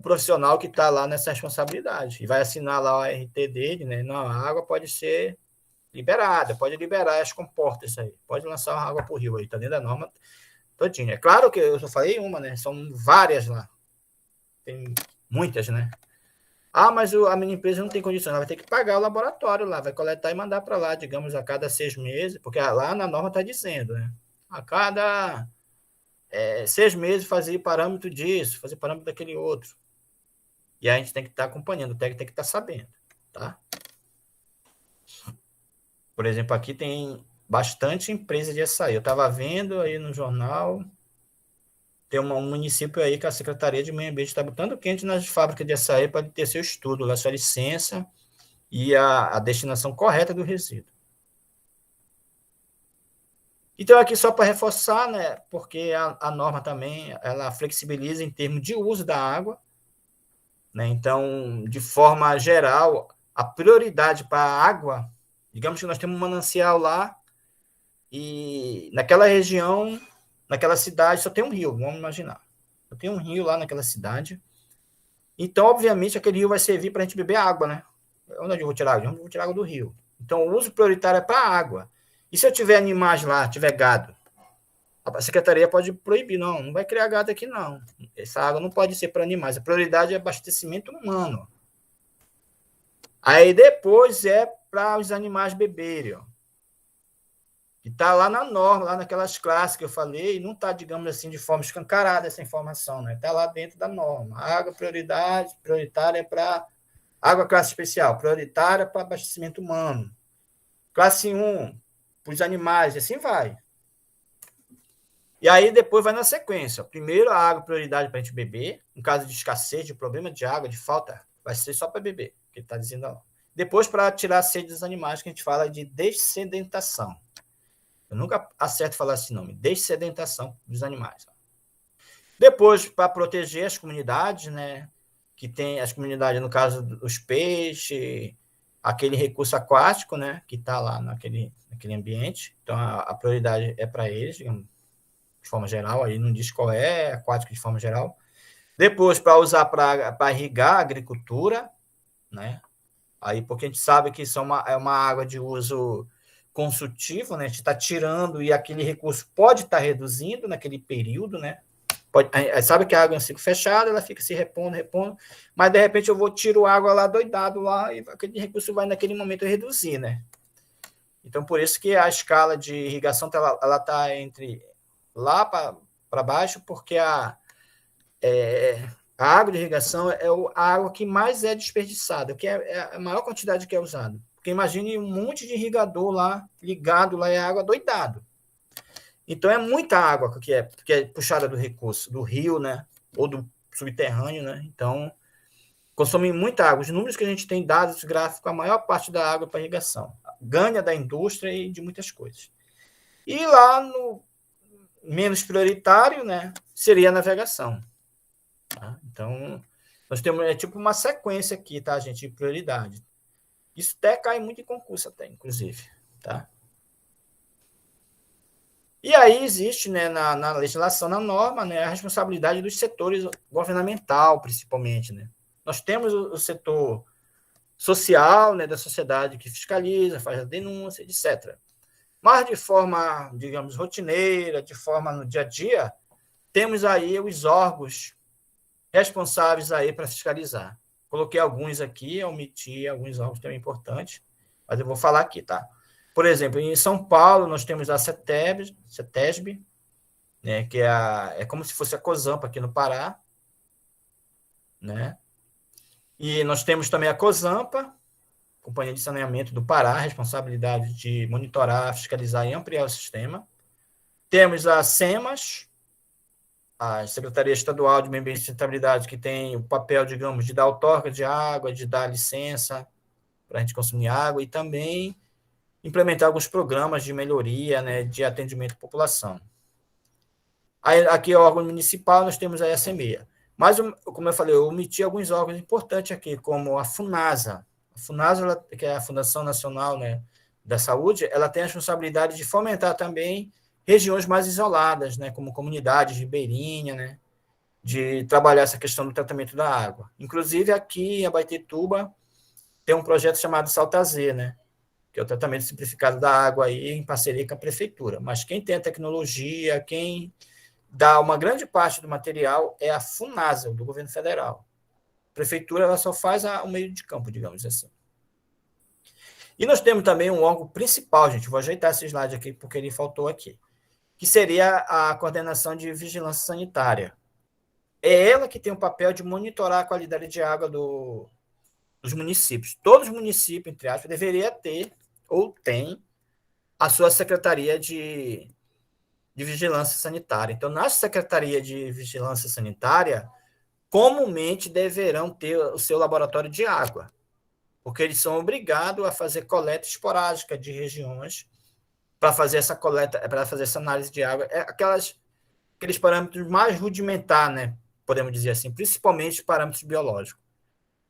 profissional que está lá nessa responsabilidade. E vai assinar lá o RT dele, né? Não, a água pode ser liberada, pode liberar as comportas aí. Pode lançar uma água para o rio aí, está dentro da norma todinha. É claro que eu só falei uma, né? São várias lá. Tem muitas, né? Mas a minha empresa não tem condições, ela vai ter que pagar o laboratório lá, vai coletar e mandar para lá, digamos, a cada 6 meses, porque lá na norma está dizendo, né? A cada 6 meses fazer parâmetro disso, fazer parâmetro daquele outro. E a gente tem que estar acompanhando, o técnico tem que estar sabendo, tá? Por exemplo, aqui tem bastante empresa de açaí. Eu estava vendo aí no jornal, tem um município aí que a Secretaria de Meio Ambiente está botando quente nas fábricas de açaí para ter seu estudo, lá sua licença e a destinação correta do resíduo. Então, aqui só para reforçar, né, porque a norma também ela flexibiliza em termos de uso da água, né, então, de forma geral, a prioridade para a água, digamos que nós temos um manancial lá e naquela região, naquela cidade, só tem um rio, vamos imaginar. Só tem um rio lá naquela cidade. Então, obviamente, aquele rio vai servir para a gente beber água, né? Onde eu vou tirar água? Eu vou tirar água do rio. Então, o uso prioritário é para a água. E se eu tiver animais lá, tiver gado, a secretaria pode proibir, não vai criar gado aqui, não. Essa água não pode ser para animais. A prioridade é abastecimento humano. Aí depois é para os animais beberem, ó. Que está lá na norma, lá naquelas classes que eu falei, não está, digamos assim, de forma escancarada essa informação, né? Está lá dentro da norma. Água prioritária é para água classe especial, prioritária para abastecimento humano. Classe 1, para os animais, e assim vai. E aí depois vai na sequência. Primeiro, a água prioridade para a gente beber. Em caso de escassez, de problema de água, de falta, vai ser só para beber, que está dizendo lá. Depois, para tirar a sede dos animais, que a gente fala de dessedentação. Eu nunca acerto falar esse nome, dessedentação dos animais. Depois, para proteger as comunidades, né? Que tem as comunidades, no caso dos peixes, aquele recurso aquático, né? Que está lá naquele ambiente. Então, a prioridade é para eles, digamos, de forma geral, aí não diz qual é, aquático de forma geral. Depois, para usar para irrigar a agricultura, né? Aí, porque a gente sabe que isso é uma água de uso consultivo, né? A gente está tirando e aquele recurso pode estar reduzindo naquele período, né? Sabe que a água é um ciclo fechado, ela fica se repondo, mas de repente eu tiro água lá doidado lá e aquele recurso vai naquele momento reduzir, né? Então, por isso que a escala de irrigação ela está entre lá para baixo, porque a água de irrigação é a água que mais é desperdiçada, que é a maior quantidade que é usada. Porque imagine um monte de irrigador lá, ligado lá, é água doidado. Então é muita água que é puxada do recurso, do rio, né? Ou do subterrâneo, né? Então, consome muita água. Os números que a gente tem dados gráficos, a maior parte da água para irrigação. Ganha da indústria e de muitas coisas. E lá no menos prioritário, né? Seria a navegação. Tá? Então, nós temos tipo uma sequência aqui, tá, gente, de prioridade. Isso até cai muito em concurso, até, inclusive, tá? E aí existe, né, na legislação, na norma, né, a responsabilidade dos setores governamental, principalmente, né? Nós temos o setor social, né, da sociedade que fiscaliza, faz a denúncia, etc. Mas de forma, digamos, rotineira, de forma no dia a dia, temos aí os órgãos responsáveis aí para fiscalizar. Coloquei alguns aqui, omiti alguns órgãos também importantes, mas eu vou falar aqui, tá? Por exemplo, em São Paulo, nós temos a CETESB, né, que é como se fosse a COSAMPA aqui no Pará, né? E nós temos também a COSAMPA, Companhia de Saneamento do Pará, responsabilidade de monitorar, fiscalizar e ampliar o sistema. Temos a SEMAS, a Secretaria Estadual de Meio Ambiente e Sustentabilidade, que tem o papel, digamos, de dar outorga de água, de dar licença para a gente consumir água e também implementar alguns programas de melhoria, né, de atendimento à população. Aí, aqui é o órgão municipal, nós temos a SMEA. Mas, como eu falei, eu omiti alguns órgãos importantes aqui, como a FUNASA. A FUNASA, que é a Fundação Nacional, né, da Saúde, ela tem a responsabilidade de fomentar também regiões mais isoladas, né, como comunidades ribeirinhas, né, de trabalhar essa questão do tratamento da água. Inclusive, aqui em Abaetetuba, tem um projeto chamado Saltazê, né, que é o tratamento simplificado da água aí, em parceria com a prefeitura. Mas quem tem a tecnologia, quem dá uma grande parte do material é a FUNASA, do governo federal. A prefeitura ela só faz o meio de campo, digamos assim. E nós temos também um órgão principal, gente, vou ajeitar esse slide aqui porque ele faltou aqui, que seria a coordenação de vigilância sanitária. É ela que tem o papel de monitorar a qualidade de água dos municípios. Todos os municípios, entre aspas, deveriam ter ou tem a sua secretaria de vigilância sanitária. Então, na secretaria de vigilância sanitária, comumente deverão ter o seu laboratório de água, porque eles são obrigados a fazer coleta esporádica de regiões para fazer essa coleta, para fazer essa análise de água. É aqueles parâmetros mais rudimentares, né? Podemos dizer assim, principalmente parâmetros biológicos,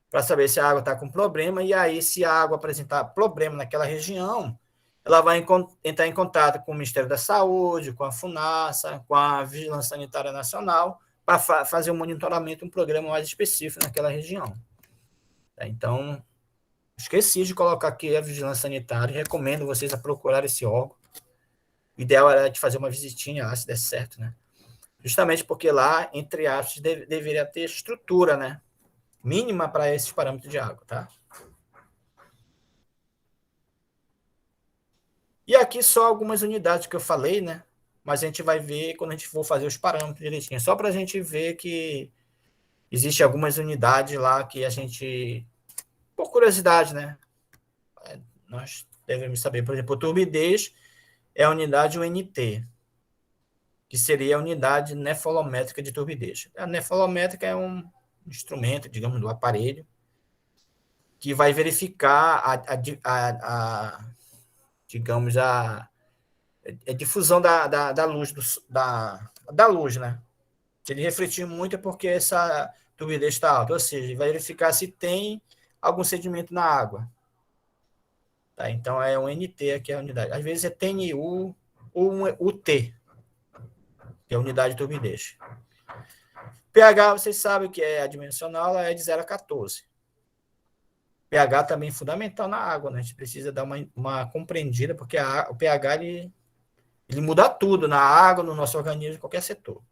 para saber se a água está com problema, e aí, se a água apresentar problema naquela região, ela vai entrar em contato com o Ministério da Saúde, com a FUNASA, com a Vigilância Sanitária Nacional, para fazer um monitoramento, um programa mais específico naquela região. Então, esqueci de colocar aqui a Vigilância Sanitária, recomendo vocês a procurar esse órgão. O ideal era de fazer uma visitinha lá, se der certo, né? Justamente porque lá, entre aspas, deveria ter estrutura, né? Mínima para esses parâmetros de água, tá? E aqui só algumas unidades que eu falei, né? Mas a gente vai ver quando a gente for fazer os parâmetros direitinho. Só para a gente ver que existe algumas unidades lá que a gente, por curiosidade, né? Nós devemos saber. Por exemplo, turbidez é a unidade UNT, que seria a unidade nefolométrica de turbidez. A nefolométrica é um instrumento, digamos, do aparelho, que vai verificar digamos, a difusão da luz, da luz, né? Se ele refletir muito é porque essa turbidez está alta, ou seja, vai verificar se tem algum sedimento na água. Tá? Então, é um NT aqui a unidade. Às vezes é TNU ou um UT, que é a unidade de turbidez. pH, vocês sabem que é adimensional, ela é de 0 a 14. pH também é fundamental na água, né? A gente precisa dar uma compreendida, porque o pH ele muda tudo na água, no nosso organismo, em qualquer setor.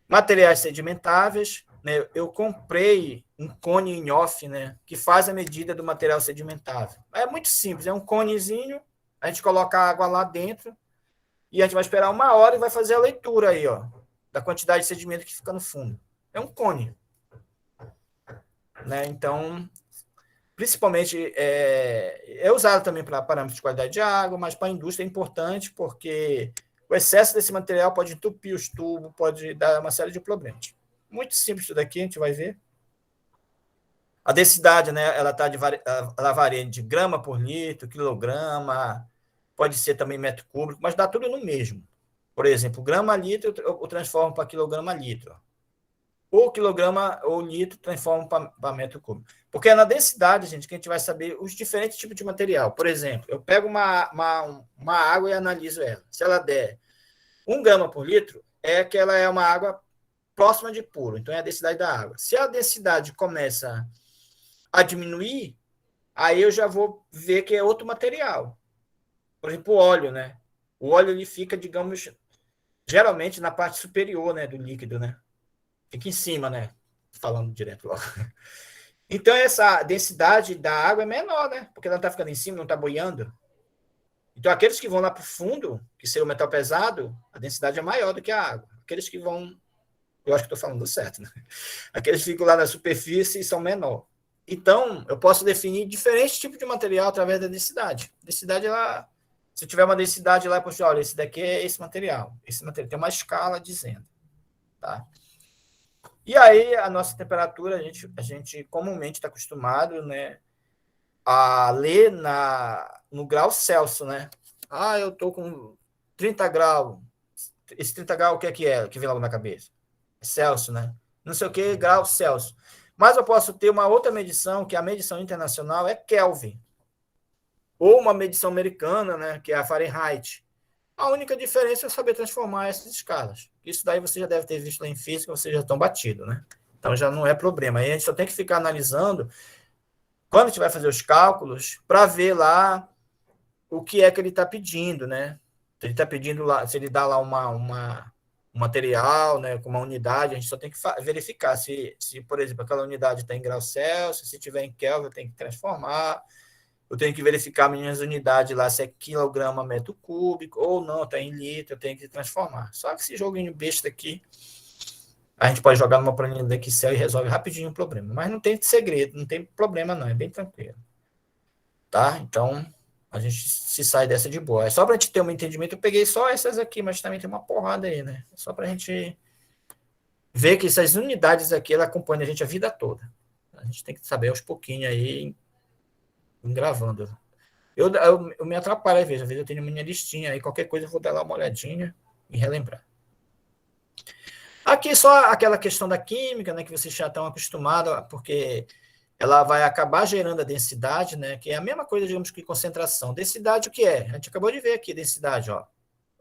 Materiais sedimentáveis, né? Eu comprei um cone in-off, né? Que faz a medida do material sedimentável. É muito simples, é um conezinho, a gente coloca a água lá dentro e a gente vai esperar 1 hora e vai fazer a leitura aí, ó, da quantidade de sedimento que fica no fundo. É um cone. Né? Então, principalmente, é usado também para parâmetros de qualidade de água, mas para a indústria é importante porque o excesso desse material pode entupir os tubos, pode dar uma série de problemas. Muito simples isso daqui, a gente vai ver. A densidade, né, ela varia de grama por litro, quilograma, pode ser também metro cúbico, mas dá tudo no mesmo. Por exemplo, grama a litro eu transformo para quilograma a litro. Ou quilograma ou litro transformo para metro cúbico. Porque é na densidade, gente, que a gente vai saber os diferentes tipos de material. Por exemplo, eu pego uma água e analiso ela. Se ela der 1 grama por litro, é que ela é uma água próxima de puro. Então, é a densidade da água. Se a densidade começa a diminuir, aí eu já vou ver que é outro material. Por exemplo, o óleo, né? O óleo ele fica, digamos, geralmente na parte superior, né, do líquido, né? Fica em cima, né? Falando direto logo. Então, essa densidade da água é menor, né? Porque ela não está ficando em cima, não está boiando. Então, aqueles que vão lá para o fundo, que seria o metal pesado, a densidade é maior do que a água. Aqueles que vão... Eu acho que estou falando certo, né? Aqueles que ficam lá na superfície são menor. Então, eu posso definir diferentes tipos de material através da densidade. Densidade, ela... Se tiver uma densidade lá, poxa, olha, esse daqui é esse material. Esse material tem uma escala dizendo. Tá? E aí, a nossa temperatura, a gente comumente está acostumado, né, a ler no grau Celsius, né? Ah, eu estou com 30 graus. Esse 30 graus, o que é? Que vem logo na cabeça? É Celsius, né? Não sei o que, grau Celsius. Mas eu posso ter uma outra medição, que a medição internacional é Kelvin. Ou uma medição americana, né, que é a Fahrenheit. A única diferença é saber transformar essas escalas. Isso daí você já deve ter visto lá em física, vocês já estão batidos, né? Então já não é problema. Aí a gente só tem que ficar analisando quando a gente vai fazer os cálculos para ver lá o que é que ele está pedindo, né? Se ele está pedindo lá, se ele dá lá um material, né, com uma unidade, a gente só tem que verificar se, por exemplo, aquela unidade está em graus Celsius, se tiver em Kelvin, eu tenho que transformar. Eu tenho que verificar minhas unidades lá, se é quilograma metro cúbico, ou não, está em litro, eu tenho que transformar. Só que esse joguinho besta aqui, a gente pode jogar numa planilha do Excel e resolve rapidinho o problema. Mas não tem segredo, não tem problema não, é bem tranquilo. Tá? Então, a gente se sai dessa de boa. É só para a gente ter um entendimento, eu peguei só essas aqui, mas também tem uma porrada aí, né? Só para a gente ver que essas unidades aqui, ela acompanha a gente a vida toda. A gente tem que saber aos pouquinhos aí, gravando. Eu me atrapalho às vezes eu tenho minha listinha aí, qualquer coisa eu vou dar lá uma olhadinha e relembrar. Aqui só aquela questão da química, né, que vocês já estão acostumados, porque ela vai acabar gerando a densidade, né, que é a mesma coisa, digamos, que concentração. Densidade o que é? A gente acabou de ver aqui, densidade, ó.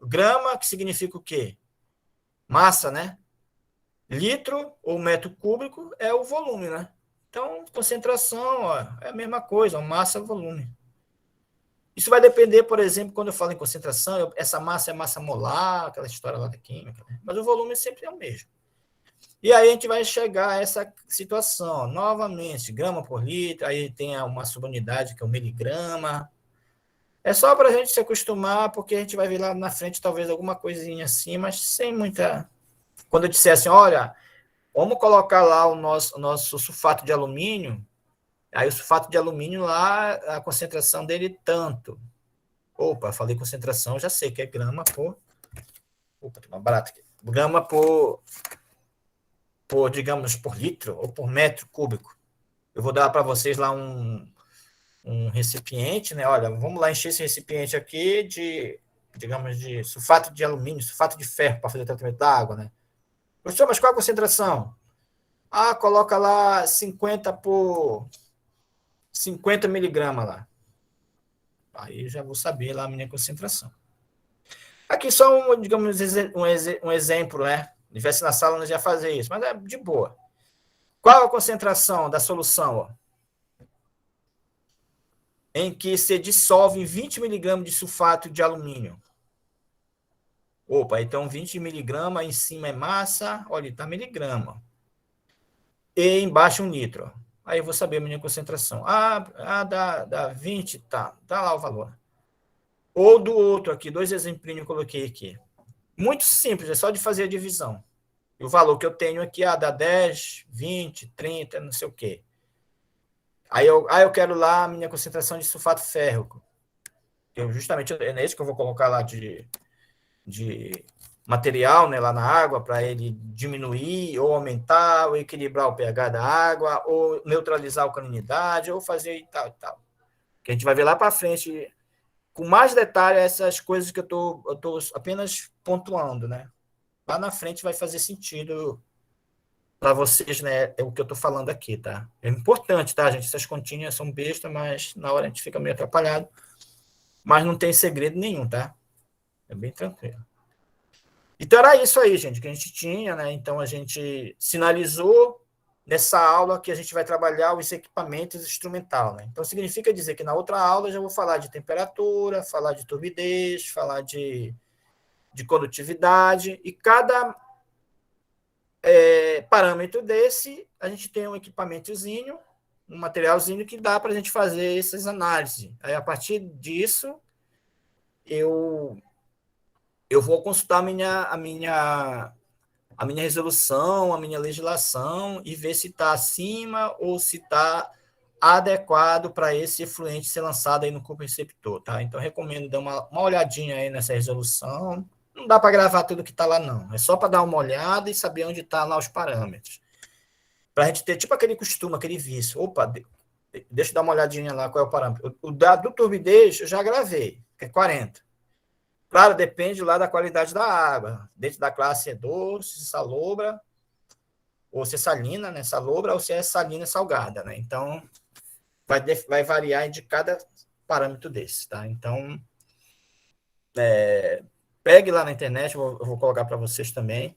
Grama, que significa o quê? Massa, né? Litro ou metro cúbico é o volume, né? Então, concentração, ó, é a mesma coisa, massa, volume. Isso vai depender, por exemplo, quando eu falo em concentração, essa massa é massa molar, aquela história lá da química, né? Mas o volume sempre é o mesmo. E aí a gente vai chegar a essa situação, novamente, grama por litro, aí tem uma subunidade que é o miligrama. É só para a gente se acostumar, porque a gente vai ver lá na frente talvez alguma coisinha assim, mas sem muita... Quando eu disser assim, olha, vamos colocar lá o nosso sulfato de alumínio, aí o sulfato de alumínio lá, a concentração dele tanto. Opa, falei concentração, já sei que é grama por... Opa, tem uma barata aqui. Grama por, digamos, por litro ou por metro cúbico. Eu vou dar para vocês lá um recipiente, né? Olha, vamos lá encher esse recipiente aqui de, digamos, de sulfato de alumínio, sulfato de ferro para fazer o tratamento da água, né? Professor, mas qual a concentração? Ah, coloca lá 50 por 50 miligramas lá. Aí já vou saber lá a minha concentração. Aqui só um, digamos, um exemplo, né? Se estivesse na sala, nós já fazer isso, mas é de boa. Qual a concentração da solução, ó? Em que se dissolve em 20 miligramas de sulfato de alumínio? Opa, então 20 miligramas em cima é massa, olha, está miligrama. E embaixo um nitro. Aí eu vou saber a minha concentração. Dá 20, tá lá o valor. Ou do outro aqui, dois exemplinhos eu coloquei aqui. Muito simples, é só de fazer a divisão. E o valor que eu tenho aqui, dá 10, 20, 30, não sei o quê. Aí eu quero lá a minha concentração de sulfato férrico. Justamente é isso que eu vou colocar lá de material, né, lá na água para ele diminuir ou aumentar ou equilibrar o pH da água ou neutralizar a alcalinidade ou fazer e tal e tal. Que a gente vai ver lá para frente com mais detalhe essas coisas que eu tô apenas pontuando, né? Lá na frente vai fazer sentido para vocês, né? É o que eu estou falando aqui, tá? É importante, tá, gente? Essas continhas são bestas, mas na hora a gente fica meio atrapalhado. Mas não tem segredo nenhum, tá? É bem tranquilo. Então era isso aí, gente, que a gente tinha, né? Então a gente sinalizou nessa aula que a gente vai trabalhar os equipamentos instrumental, né? Então significa dizer que na outra aula eu já vou falar de temperatura, falar de turbidez, falar de condutividade, e cada parâmetro desse, a gente tem um equipamentozinho, um materialzinho que dá para a gente fazer essas análises. Aí, a partir disso, eu vou consultar a minha resolução, a minha legislação e ver se está acima ou se está adequado para esse efluente ser lançado aí no corpo receptor, tá? Então, eu recomendo dar uma olhadinha aí nessa resolução. Não dá para gravar tudo que está lá, não. É só para dar uma olhada e saber onde estão lá os parâmetros. Para a gente ter tipo aquele costume, aquele vício. Opa, deixa eu dar uma olhadinha lá qual é o parâmetro. O dado do turbidez eu já gravei, que é 40. Claro, depende lá da qualidade da água. Dentro da classe é doce, salobra, ou se é salina, né? Salobra, ou se é salina salgada, né? Então, vai variar de cada parâmetro desse, tá? Então, pegue lá na internet, eu vou colocar para vocês também,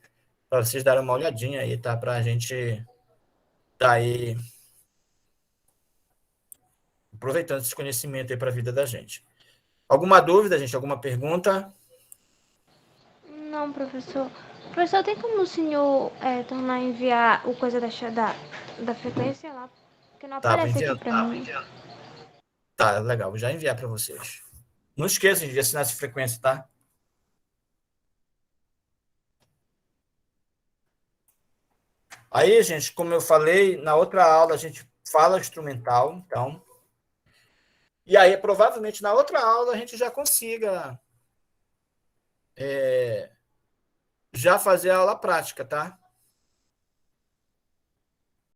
para vocês darem uma olhadinha aí, tá? Para a gente tá aí aproveitando esse conhecimento aí para a vida da gente. Alguma dúvida, gente? Alguma pergunta? Não, professor. Professor, tem como o senhor tornar enviar o coisa da frequência lá? Porque não Tá, vou aparece aqui enviar. pra mim. Tá, legal, vou já enviar para vocês. Não esqueçam de assinar essa frequência, tá? Aí, gente, como eu falei, na outra aula a gente fala instrumental, então E aí, provavelmente, na outra aula, a gente já consiga já fazer a aula prática, tá?